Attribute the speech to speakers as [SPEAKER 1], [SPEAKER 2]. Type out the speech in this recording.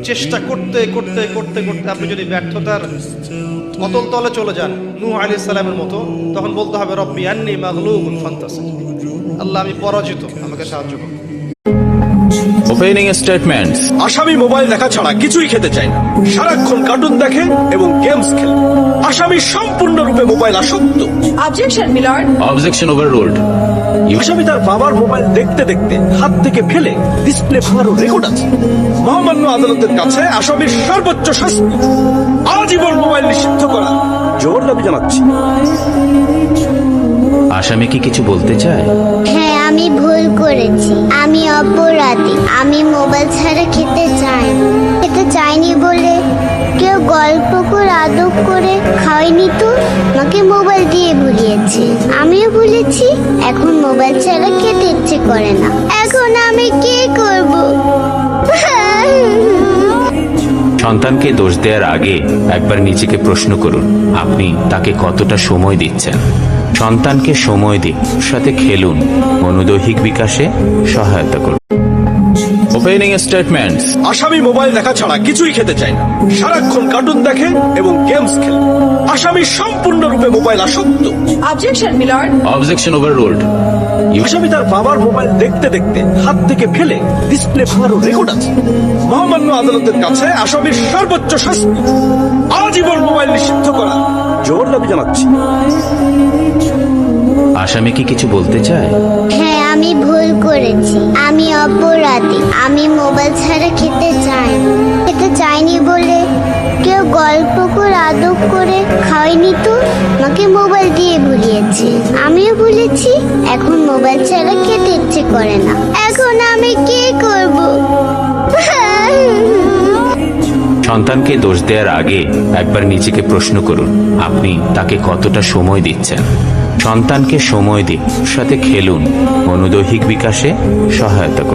[SPEAKER 1] চেষ্টা করতে করতে করতে করতে আপনি যদি ব্যর্থতার অতল তলে চলে যান নূহ আলাইহিস সালামের মতো, তখন বলতে হবে রব্বি আন্নী মাগলুবুন ফান্তাসির, আল্লাহ আমি পরাজিত, আমাকে সাহায্য করুন।
[SPEAKER 2] Opening statements.
[SPEAKER 3] আসামি মোবাইল দেখা ছাড়া কিছুই খেতে চায় না, সারাক্ষণ কার্টুন দেখে এবং গেমস খেলে। আসামি সম্পূর্ণরূপে মোবাইল আসক্ত।
[SPEAKER 4] Objection milord.
[SPEAKER 2] Objection overruled.
[SPEAKER 3] আসামি তার বাবার মোবাইল দেখতে দেখতে হাত থেকে ফেলে ডিসপ্লে ভাঙারও রেকর্ড আছে। মহামান্য আদালতের কাছে আসামির সর্বোচ্চ শাস্তি আজীবন মোবাইল নিষিদ্ধ করা। জোর দাবি জানাচ্ছি।
[SPEAKER 2] আসামি কি কিছু বলতে চায়?
[SPEAKER 5] হ্যাঁ, আমি ভুল করেছি, আমি অপরাধী। আমি মোবাইল ছাড়া খেতে চাইনি বলে কেউ গল্প করে আদব করে খাওয়াইনি, তো আমাকে মোবাইল দিয়ে ভুলিয়েছে, আমিও ভুলেছি। এখন মোবাইল ছাড়া খেতে ইচ্ছে করে না, এখন আমি কি করব?
[SPEAKER 2] সন্তানকে দোষ দেওয়ার আগে একবার নিজেকে প্রশ্ন করুন, আপনি তাকে কতটা সময় দিচ্ছেন। সন্তানকে সময় দিন, সাথে খেলুন, মনোদৈহিক বিকাশে সহায়তা করুন। Opening statements.
[SPEAKER 3] আসামি মোবাইল দেখা ছাড়া কিছুই খেতে চায় না, সারাক্ষণ কার্টুন দেখে এবং গেমস খেলে। আসামি সম্পূর্ণরূপে মোবাইল আসক্ত।
[SPEAKER 4] Objection milord.
[SPEAKER 2] Objection overruled.
[SPEAKER 3] আসামি তার বাবার মোবাইল দেখতে দেখতে হাত থেকে ফেলে ডিসপ্লে ভাঙারও রেকর্ড আছে। মহামান্য আদালতের কাছে আসামির সর্বোচ্চ শাস্তি আজীবন মোবাইল নিষিদ্ধ করা। জোর দাবি জানাচ্ছি।
[SPEAKER 2] আসামি কি কিছু বলতে চায়?
[SPEAKER 5] হ্যাঁ, আমি ভুল করেছি, আমি অপরাধী। আমি মোবাইল ছাড়া খেতে চাইনি বলে কেউ গল্প করে আদব করে খাওয়াইনি, তো আমাকে মোবাইল দিয়ে ভুলিয়েছে, আমিও ভুলেছি। এখন মোবাইল ছাড়া খেতে ইচ্ছে করে না, এখন আমি কি করব?
[SPEAKER 2] সন্তানকে দোষ দেওয়ার আগে একবার নিজেকে প্রশ্ন করুন, আপনি তাকে কতটা সময় দিচ্ছেন। সন্তানকে সময় দিন, সাথে খেলুন, মনোদৈহিক বিকাশে সহায়তা করুন।